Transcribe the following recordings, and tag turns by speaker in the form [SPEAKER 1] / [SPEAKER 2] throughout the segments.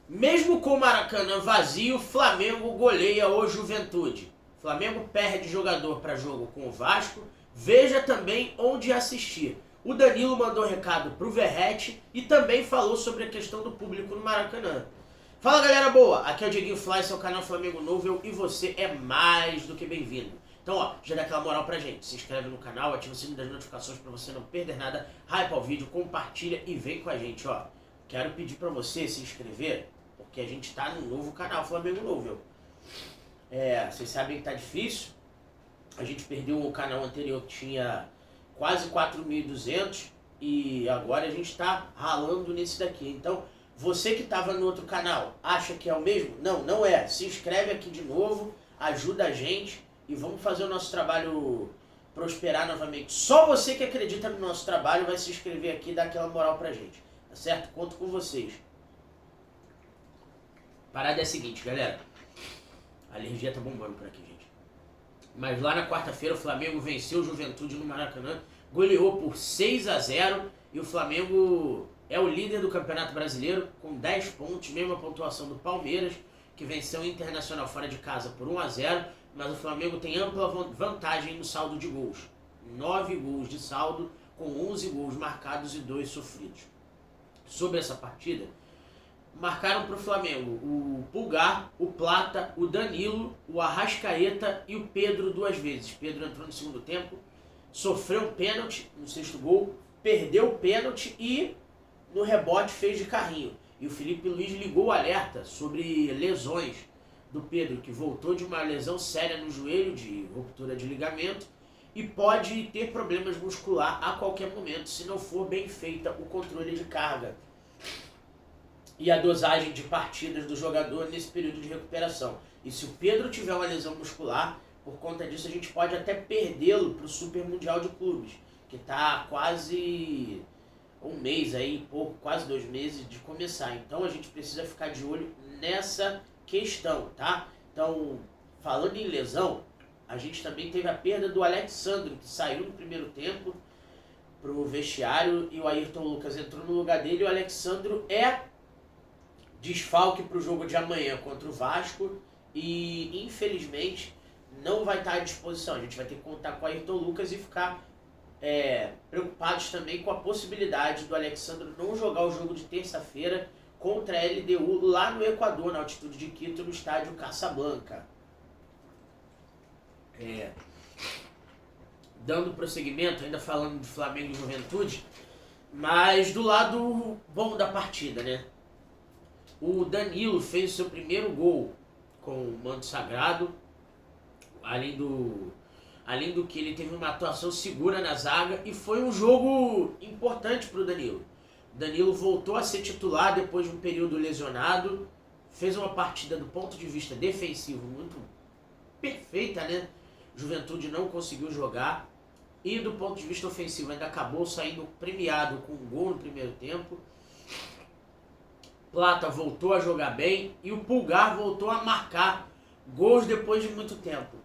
[SPEAKER 1] Mesmo com o Maracanã vazio, Flamengo goleia o Juventude. Flamengo perde jogador para jogo com o Vasco. Veja também onde assistir. O Danilo mandou recado pro Verratti e também falou sobre a questão do público no Maracanã. Fala galera boa, aqui é o Dieguinho Fly, seu canal Flamengo Novo e você é mais do que bem-vindo. Então ó, já dá aquela moral pra gente, se inscreve no canal, ativa o sino das notificações pra você não perder nada, hype ao vídeo, compartilha e vem com a gente, ó. Quero pedir pra você se inscrever, porque a gente tá no novo canal Flamengo Novo. Vocês sabem que tá difícil, a gente perdeu o canal anterior que tinha quase 4.200 e agora a gente tá ralando nesse daqui, então... Você que estava no outro canal, acha que é o mesmo? Não, não é. Se inscreve aqui de novo, ajuda a gente e vamos fazer o nosso trabalho prosperar novamente. Só você que acredita no nosso trabalho vai se inscrever aqui e dar aquela moral pra gente. Tá certo? Conto com vocês. Parada é a seguinte, galera. A alergia tá bombando por aqui, gente. Mas lá na quarta-feira o Flamengo venceu o Juventude no Maracanã, goleou por 6-0 e o Flamengo... é o líder do Campeonato Brasileiro com 10 pontos, mesma pontuação do Palmeiras, que venceu o Internacional fora de casa por 1-0, mas o Flamengo tem ampla vantagem no saldo de gols. 9 gols de saldo, com 11 gols marcados e 2 sofridos. Sobre essa partida, marcaram para o Flamengo o Pulgar, o Plata, o Danilo, o Arrascaeta e o Pedro 2 vezes. Pedro entrou no segundo tempo, sofreu um pênalti no sexto gol, perdeu o pênalti e... no rebote fez de carrinho. E o Felipe Luiz ligou o alerta sobre lesões do Pedro, que voltou de uma lesão séria no joelho, de ruptura de ligamento, e pode ter problemas muscular a qualquer momento, se não for bem feita o controle de carga e a dosagem de partidas do jogador nesse período de recuperação. E se o Pedro tiver uma lesão muscular, por conta disso a gente pode até perdê-lo para o Super Mundial de Clubes, que está quase... um mês aí, pouco, quase 2 meses de começar. Então a gente precisa ficar de olho nessa questão, tá? Então, falando em lesão, a gente também teve a perda do Alexandro, que saiu no primeiro tempo pro vestiário e o Ayrton Lucas entrou no lugar dele. O Alexandro é desfalque pro jogo de amanhã contra o Vasco e infelizmente não vai estar à disposição. A gente vai ter que contar com o Ayrton Lucas e ficar preocupados também com a possibilidade do Alexandro não jogar o jogo de terça-feira contra a LDU lá no Equador, na altitude de Quito, no estádio Casablanca. Dando prosseguimento, ainda falando de Flamengo e Juventude, mas do lado bom da partida, né? O Danilo fez o seu primeiro gol com o manto sagrado, além do que ele teve uma atuação segura na zaga e foi um jogo importante para o Danilo. O Danilo voltou a ser titular depois de um período lesionado, fez uma partida do ponto de vista defensivo muito perfeita, né? Juventude não conseguiu jogar e do ponto de vista ofensivo ainda acabou saindo premiado com um gol no primeiro tempo. Plata voltou a jogar bem e o Pulgar voltou a marcar gols depois de muito tempo.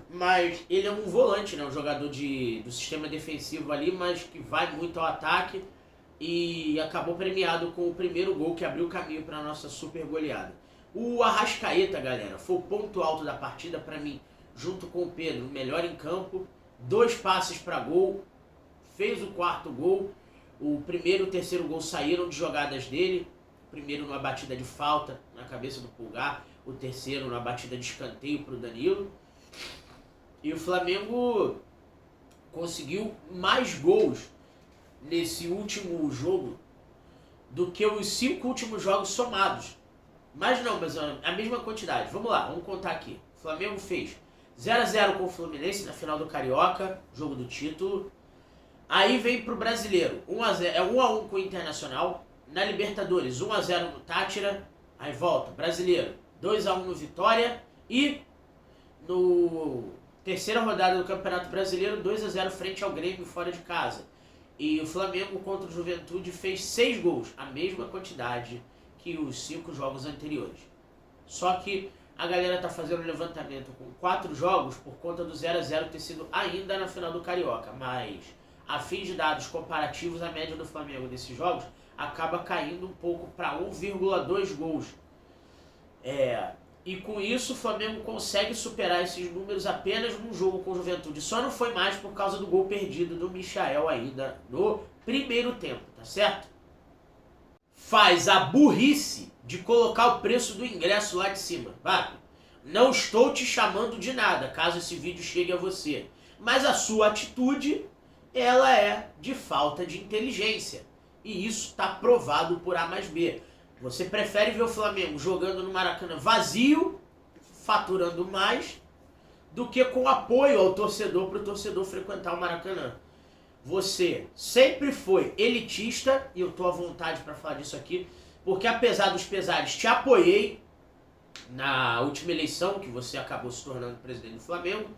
[SPEAKER 1] Mas ele é um volante, né? Um jogador do sistema defensivo ali, mas que vai muito ao ataque e acabou premiado com o primeiro gol que abriu o caminho para a nossa super goleada. O Arrascaeta, galera, foi o ponto alto da partida para mim, junto com o Pedro, o melhor em campo, 2 passes para gol, fez o 4º gol, o primeiro e o terceiro gol saíram de jogadas dele, o primeiro numa batida de falta na cabeça do Pulgar, o terceiro numa batida de escanteio para o Danilo. E o Flamengo conseguiu mais gols nesse último jogo do que os 5 últimos jogos somados. Mas a mesma quantidade. Vamos lá, vamos contar aqui. O Flamengo fez 0-0 com o Fluminense na final do Carioca, jogo do título. Aí vem pro Brasileiro, 1-1 com o Internacional. Na Libertadores, 1-0 no Tátira. Aí volta, Brasileiro, 2-1 no Vitória. E no terceira rodada do Campeonato Brasileiro, 2-0 frente ao Grêmio fora de casa. E o Flamengo contra o Juventude fez 6 gols, a mesma quantidade que os 5 jogos anteriores. Só que a galera tá fazendo um levantamento com 4 jogos por conta do 0-0 ter sido ainda na final do Carioca. Mas, a fim de dados comparativos, a média do Flamengo nesses jogos acaba caindo um pouco para 1,2 gols. E com isso o Flamengo consegue superar esses números apenas num jogo com o Juventude. Só não foi mais por causa do gol perdido do Michael ainda no primeiro tempo, tá certo? Faz a burrice de colocar o preço do ingresso lá de cima. Vai. Não estou te chamando de nada, caso esse vídeo chegue a você. Mas a sua atitude, ela é de falta de inteligência. E isso está provado por A mais B. Você prefere ver o Flamengo jogando no Maracanã vazio, faturando mais, do que com apoio ao torcedor para o torcedor frequentar o Maracanã. Você sempre foi elitista, e eu estou à vontade para falar disso aqui, porque apesar dos pesares, te apoiei na última eleição, que você acabou se tornando presidente do Flamengo,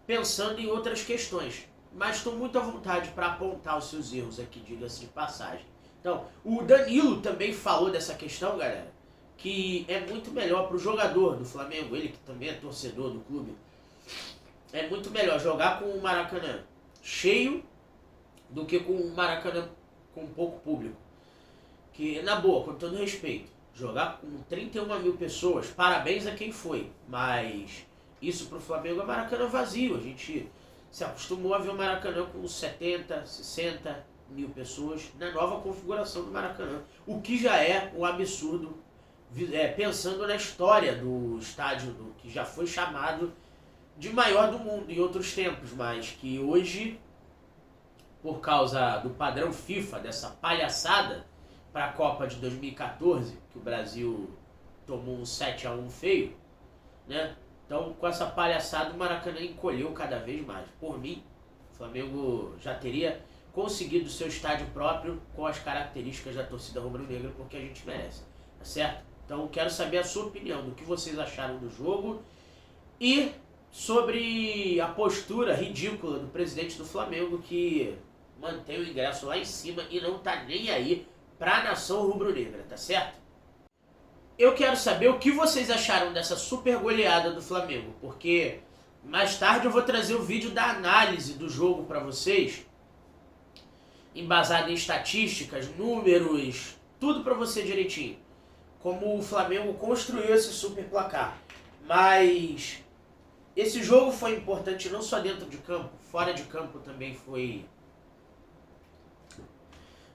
[SPEAKER 1] pensando em outras questões. Mas estou muito à vontade para apontar os seus erros aqui, diga-se de passagem. Então, o Danilo também falou dessa questão, galera, que é muito melhor para o jogador do Flamengo, ele que também é torcedor do clube, é muito melhor jogar com o Maracanã cheio do que com o Maracanã com pouco público. Que, na boa, com todo respeito, jogar com 31 mil pessoas, parabéns a quem foi, mas isso pro Flamengo é Maracanã vazio. A gente se acostumou a ver o Maracanã com 70, 60 mil pessoas na nova configuração do Maracanã, o que já é um absurdo, pensando na história do estádio que já foi chamado de maior do mundo em outros tempos, mas que hoje, por causa do padrão FIFA, dessa palhaçada para a Copa de 2014, que o Brasil tomou um 7-1 feio, né? Então, com essa palhaçada, o Maracanã encolheu cada vez mais. Por mim, o Flamengo já teria conseguido seu estádio próprio com as características da torcida rubro-negra, porque a gente merece, tá certo? Então, quero saber a sua opinião, do que vocês acharam do jogo e sobre a postura ridícula do presidente do Flamengo, que mantém o ingresso lá em cima e não tá nem aí pra nação rubro-negra, tá certo? Eu quero saber o que vocês acharam dessa super goleada do Flamengo, porque mais tarde eu vou trazer o vídeo da análise do jogo pra vocês, embasado em estatísticas, números, tudo pra você direitinho. Como o Flamengo construiu esse super placar. Mas esse jogo foi importante não só dentro de campo, fora de campo também foi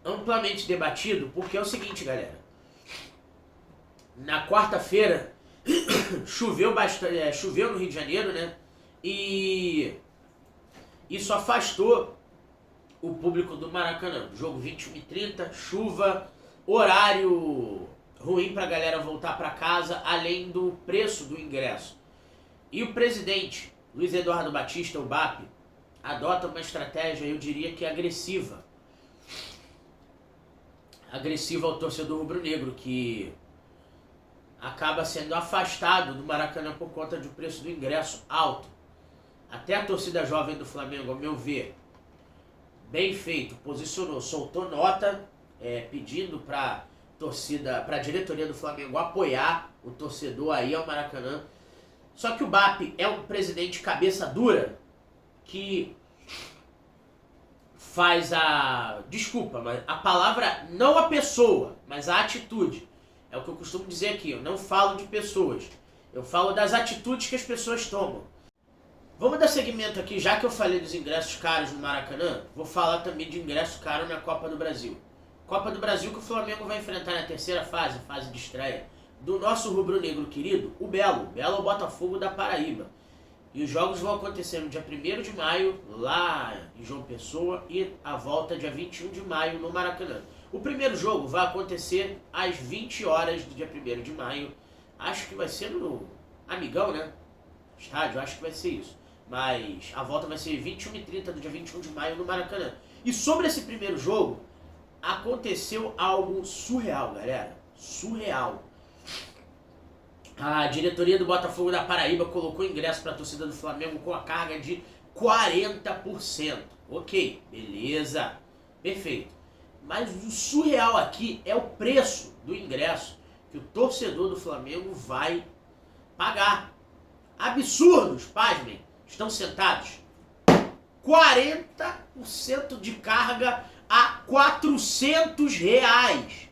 [SPEAKER 1] amplamente debatido, porque é o seguinte, galera. Na quarta-feira choveu bastante, choveu no Rio de Janeiro, né? E isso afastou o público do Maracanã. Jogo 21h30, chuva, horário ruim pra galera voltar pra casa, além do preço do ingresso. E o presidente, Luiz Eduardo Batista, o BAP, adota uma estratégia, eu diria que agressiva. Agressiva ao torcedor rubro-negro, que acaba sendo afastado do Maracanã por conta do preço do ingresso alto. Até a torcida jovem do Flamengo, ao meu ver, bem feito, posicionou, soltou nota pedindo para a diretoria do Flamengo apoiar o torcedor aí ao Maracanã. Só que o BAP é um presidente cabeça dura que faz desculpa, mas a palavra, não a pessoa, mas a atitude. É o que eu costumo dizer aqui, eu não falo de pessoas, eu falo das atitudes que as pessoas tomam. Vamos dar seguimento aqui, já que eu falei dos ingressos caros no Maracanã, vou falar também de ingresso caro na Copa do Brasil. Copa do Brasil que o Flamengo vai enfrentar na terceira fase, fase de estreia, do nosso rubro-negro querido, o Belo Botafogo da Paraíba. E os jogos vão acontecer no dia 1º de maio, lá em João Pessoa, e a volta dia 21 de maio no Maracanã. O primeiro jogo vai acontecer às 20 horas do dia 1º de maio. Acho que vai ser no Amigão, né? Estádio, acho que vai ser isso. Mas a volta vai ser 21h30 do dia 21 de maio no Maracanã. E sobre esse primeiro jogo, aconteceu algo surreal, galera. Surreal. A diretoria do Botafogo da Paraíba colocou ingresso para a torcida do Flamengo com a carga de 40%. Ok, beleza. Perfeito. Mas o surreal aqui é o preço do ingresso que o torcedor do Flamengo vai pagar. Absurdos, pasmem, estão sentados. 40% de carga a R$400.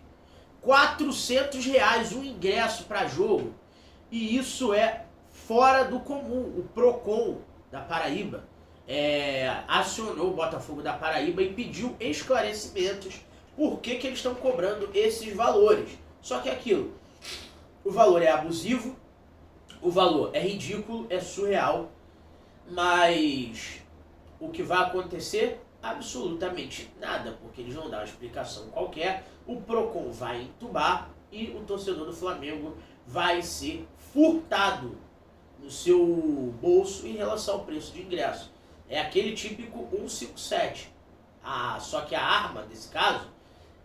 [SPEAKER 1] R$400 um ingresso para jogo. E isso é fora do comum. O Procon da Paraíba acionou o Botafogo da Paraíba e pediu esclarecimentos por que eles estão cobrando esses valores. Só que aquilo, o valor é abusivo, o valor é ridículo, é surreal, mas o que vai acontecer? Absolutamente nada, porque eles vão dar uma explicação qualquer, o Procon vai entubar e o torcedor do Flamengo vai ser furtado no seu bolso em relação ao preço de ingresso. É aquele típico 157. Só que a arma, nesse caso,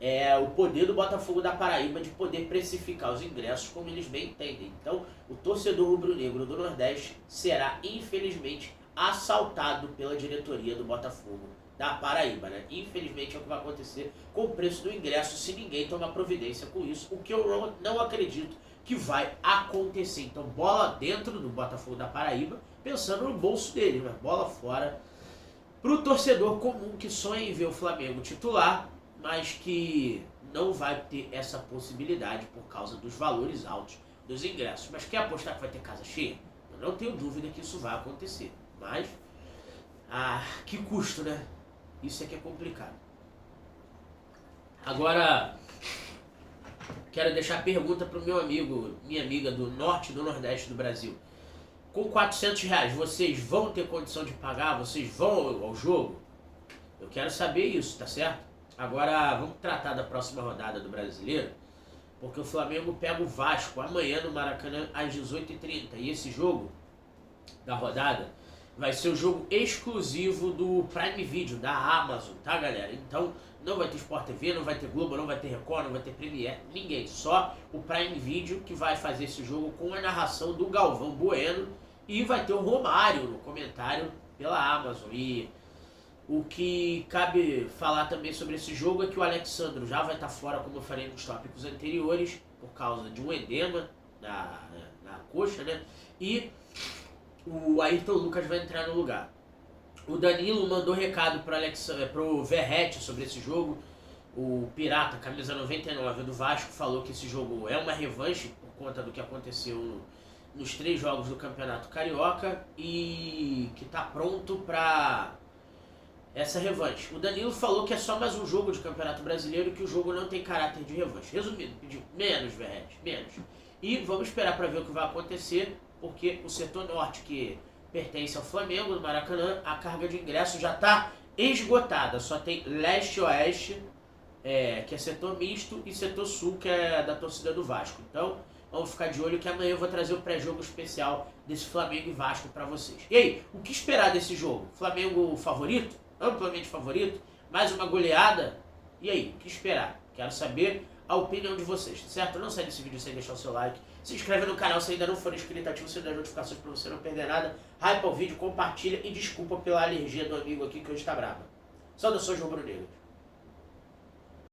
[SPEAKER 1] é o poder do Botafogo da Paraíba de poder precificar os ingressos como eles bem entendem. Então, o torcedor rubro-negro do Nordeste será, infelizmente, assaltado pela diretoria do Botafogo da Paraíba, né? Infelizmente é o que vai acontecer com o preço do ingresso se ninguém tomar providência com isso, o que eu não acredito que vai acontecer. Então, bola dentro do Botafogo da Paraíba, pensando no bolso dele, mas bola fora pro torcedor comum que sonha em ver o Flamengo titular, mas que não vai ter essa possibilidade por causa dos valores altos dos ingressos. Mas quer apostar que vai ter casa cheia? Eu não tenho dúvida que isso vai acontecer. Mas, que custo, né? Isso é que é complicado. Agora, quero deixar a pergunta pro meu amigo, minha amiga do norte e do nordeste do Brasil. Com R$400, vocês vão ter condição de pagar? Vocês vão ao jogo? Eu quero saber isso, tá certo? Agora, vamos tratar da próxima rodada do Brasileiro, porque o Flamengo pega o Vasco amanhã no Maracanã às 18h30. E esse jogo da rodada vai ser o jogo exclusivo do Prime Video, da Amazon, tá, galera? Então, não vai ter Sport TV, não vai ter Globo, não vai ter Record, não vai ter Premiere, ninguém. Só o Prime Video que vai fazer esse jogo com a narração do Galvão Bueno e vai ter o Romário no comentário pela Amazon. E o que cabe falar também sobre esse jogo é que o Alexandro já vai estar fora, como eu falei nos tópicos anteriores, por causa de um edema na coxa, né? E o Ayrton Lucas vai entrar no lugar. O Danilo mandou recado pro Verratti sobre esse jogo. O Pirata, camisa 99 do Vasco, falou que esse jogo é uma revanche por conta do que aconteceu nos 3 jogos do Campeonato Carioca e que tá pronto para essa revanche. O Danilo falou que é só mais um jogo de Campeonato Brasileiro e que o jogo não tem caráter de revanche. Resumindo, pediu menos, Verratti, menos. E vamos esperar para ver o que vai acontecer, porque o setor norte, que pertence ao Flamengo, do Maracanã, a carga de ingressos já está esgotada. Só tem leste e oeste, que é setor misto, e setor sul, que é da torcida do Vasco. Então, vamos ficar de olho que amanhã eu vou trazer o pré-jogo especial desse Flamengo e Vasco para vocês. E aí, o que esperar desse jogo? Flamengo favorito? Amplamente favorito? Mais uma goleada? E aí, o que esperar? Quero saber a opinião de vocês, certo? Não sai desse vídeo sem deixar o seu like. Se inscreve no canal se ainda não for inscrito, ativa o sininho das notificações para você não perder nada. Hypa o vídeo, compartilha e desculpa pela alergia do amigo aqui que hoje tá brava. Saudações rubro-negras.